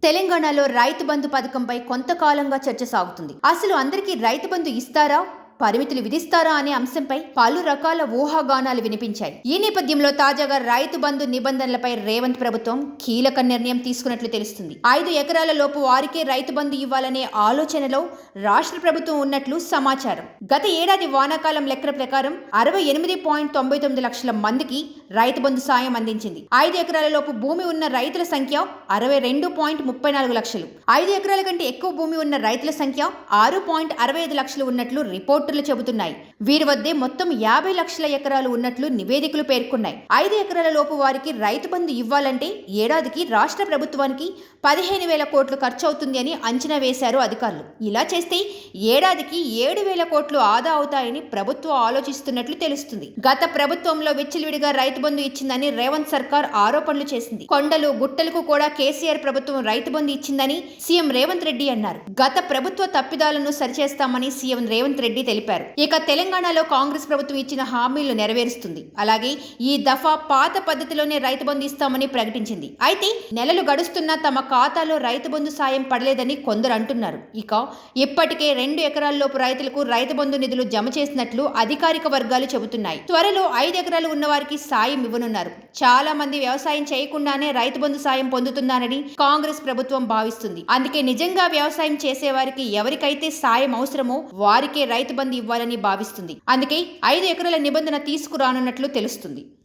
తెలంగాణలో రైతు బంధు పథకంపై కొంతకాలంగా చర్చ సాగుతుంది. అసలు అందరికీ రైతు బంధు ఇస్తారా, పరిమితులు విధిస్తారా అనే అంశంపై పలు రకాల ఊహాగానాలు వినిపించాయి. ఈ నేపథ్యంలో తాజాగా రైతు బంధు నిబంధనలపై రేవంత్ ప్రభుత్వం కీలక నిర్ణయం తీసుకున్నట్లు తెలుస్తుంది. 5 ఎకరాల లోపు వారికే రైతు బంధు ఇవ్వాలనే ఆలోచనలో రాష్ట్ర ప్రభుత్వం ఉన్నట్లు సమాచారం. గత ఏడాది వానాకాలం లెక్కల ప్రకారం 68.99 లక్షల మందికి రైతు బంధు సాయం అందించింది. 5 ఎకరాల లోపు భూమి ఉన్న రైతుల సంఖ్య 62.34 లక్షలు. 5 ఎకరాల కంటే ఎక్కువ భూమి ఉన్న రైతుల సంఖ్య 6.65 లక్షలు ఉన్నట్లు రిపోర్టులు చెబుతున్నాయి. వీరి వద్దే మొత్తం 50 లక్షల ఎకరాలు ఉన్నట్లు నివేదికలు పేర్కొన్నాయి. 5 ఎకరాల లోపు వారికి రైతు బంధు ఇవ్వాలంటే ఏడాదికి రాష్ట్ర ప్రభుత్వానికి 15,000 కోట్లు ఖర్చు అవుతుంది అని అంచనా వేశారు అధికారులు. ఇలా చేస్తే ఏడాదికి 7,000 కోట్లు ఆదా అవుతాయని ప్రభుత్వం ఆలోచిస్తున్నట్లు తెలుస్తుంది. గత ప్రభుత్వంలో విచ్చలవిడిగా రైతు బంధు ఇచ్చిందని రేవంత్ సర్కార్ ఆరోపణలు చేసింది. కొండలు గుట్టలకు కూడా కేసీఆర్ ప్రభుత్వం రైతు బంధు ఇచ్చిందని సీఎం రేవంత్ రెడ్డి అన్నారు. గత ప్రభుత్వ తప్పిదాలను సరిచేస్తామని సీఎం రేవంత్ రెడ్డి తెలిపారు. ఇక తెలంగాణలో కాంగ్రెస్ ప్రభుత్వం ఇచ్చిన హామీలు నెరవేరుస్తుంది. అలాగే ఈ దఫా పాత పద్ధతిలోనే రైతు బంధు ఇస్తామని ప్రకటించింది. అయితే నెలలు గడుస్తున్నా తమ ఖాతాలో రైతు బంధు సాయం పడలేదని కొందరు అంటున్నారు. ఇక ఇప్పటికే 2 ఎకరాల్లోపు రైతులకు రైతు బంధు నిధులు జమ చేసినట్లు అధికారిక వర్గాలు చెబుతున్నాయి. త్వరలో 5 ఎకరాలు ఉన్న వారికి సాయం ఇవ్వనున్నారు. చాలా మంది వ్యవసాయం చేయకుండానే రైతు బంధు సాయం పొందుతున్నారని కాంగ్రెస్ ప్రభుత్వం భావిస్తుంది. అందుకే నిజంగా వ్యవసాయం చేసే వారికి ఎవరికైతే సాయం అవసరమో వారికే రైతు బంధు ఇవ్వాలని భావిస్తుంది. అందుకే 5 ఎకరాల నిబంధన తీసుకురానున్నట్లు తెలుస్తుంది.